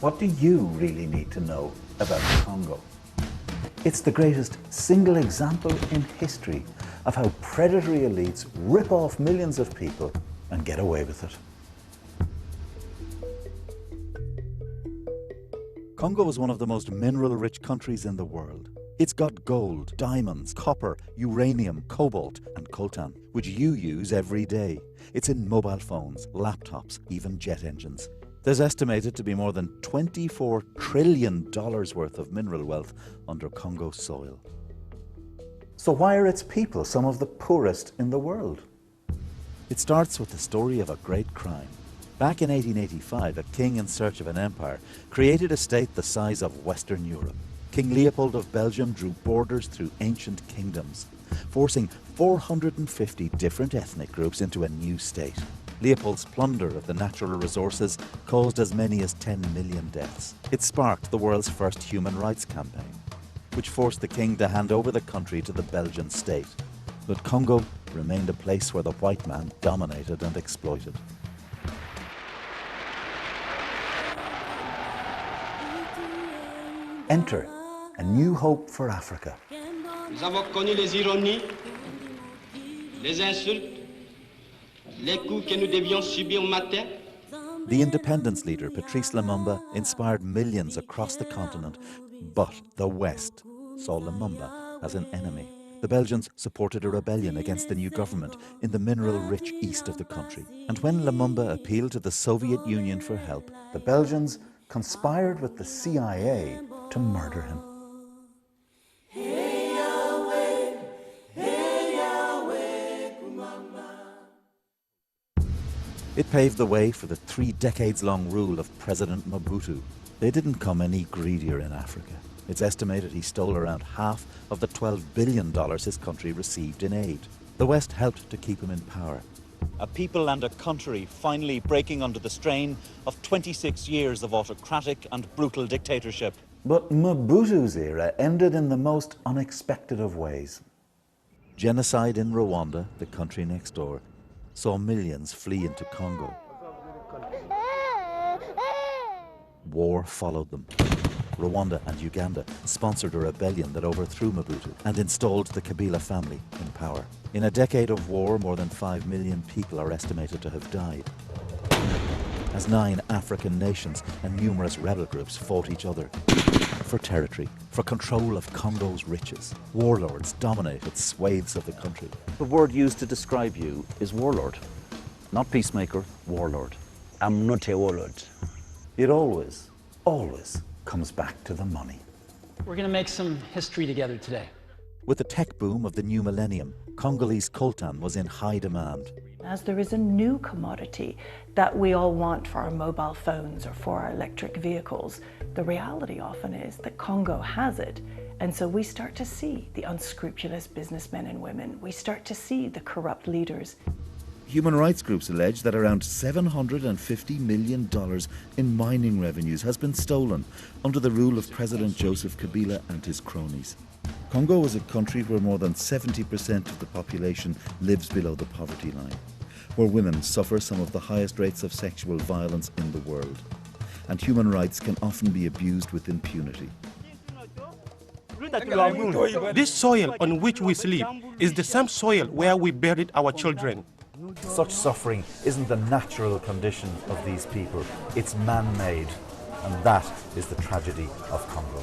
What do you really need to know about Congo? It's the greatest single example in history of how predatory elites rip off millions of people and get away with it. Congo is one of the most mineral-rich countries in the world. It's got gold, diamonds, copper, uranium, cobalt and coltan, which you use every day. It's in mobile phones, laptops, even jet engines. There's estimated to be more than $24 trillion worth of mineral wealth under Congo's soil. So why are its people some of the poorest in the world? It starts with the story of a great crime. Back in 1885, a king in search of an empire created a state the size of Western Europe. King Leopold of Belgium drew borders through ancient kingdoms, forcing 450 different ethnic groups into a new state. Leopold's plunder of the natural resources caused as many as 10 million deaths. It sparked the world's first human rights campaign, which forced the king to hand over the country to the Belgian state. But Congo remained a place where the white man dominated and exploited. Enter a new hope for Africa. Nous avons connu les ironies, les insultes, les coups que nous devions subir matin. The independence leader, Patrice Lumumba, inspired millions across the continent, but the West saw Lumumba as an enemy. The Belgians supported a rebellion against the new government in the mineral-rich east of the country. And when Lumumba appealed to the Soviet Union for help, The Belgians conspired with the CIA to murder him. it paved the way for the 3 decades-long rule of President Mobutu. They didn't come any greedier in Africa. It's estimated he stole around half of the $12 billion his country received in aid. The West helped to keep him in power. A people and a country finally breaking under the strain of 26 years of autocratic and brutal dictatorship. But Mobutu's era ended in the most unexpected of ways. Genocide in Rwanda, the country next door, saw millions flee into Congo. War followed them. Rwanda and Uganda sponsored a rebellion that overthrew Mobutu and installed the Kabila family in power. In a decade of war, more than 5 million people are estimated to have died, as 9 African nations and numerous rebel groups fought each other for territory, for control of Congo's riches. Warlords dominated swathes of the country. The word used to describe you is warlord. Not peacemaker, warlord. I'm not a warlord. It always comes back to the money. We're going to make some history together today. With the tech boom of the new millennium, Congolese coltan was in high demand. As there is a new commodity that we all want for our mobile phones or for our electric vehicles, the reality often is that Congo has it. And so we start to see the unscrupulous businessmen and women. We start to see the corrupt leaders. Human rights groups allege that around $750 million in mining revenues has been stolen under the rule of President Joseph Kabila and his cronies. Congo is a country where more than 70% of the population lives below the poverty line, where women suffer some of the highest rates of sexual violence in the world, and human rights can often be abused with impunity. This soil on which we sleep is the same soil where we buried our children. Such suffering isn't the natural condition of these people, it's man-made, and that is the tragedy of Congo.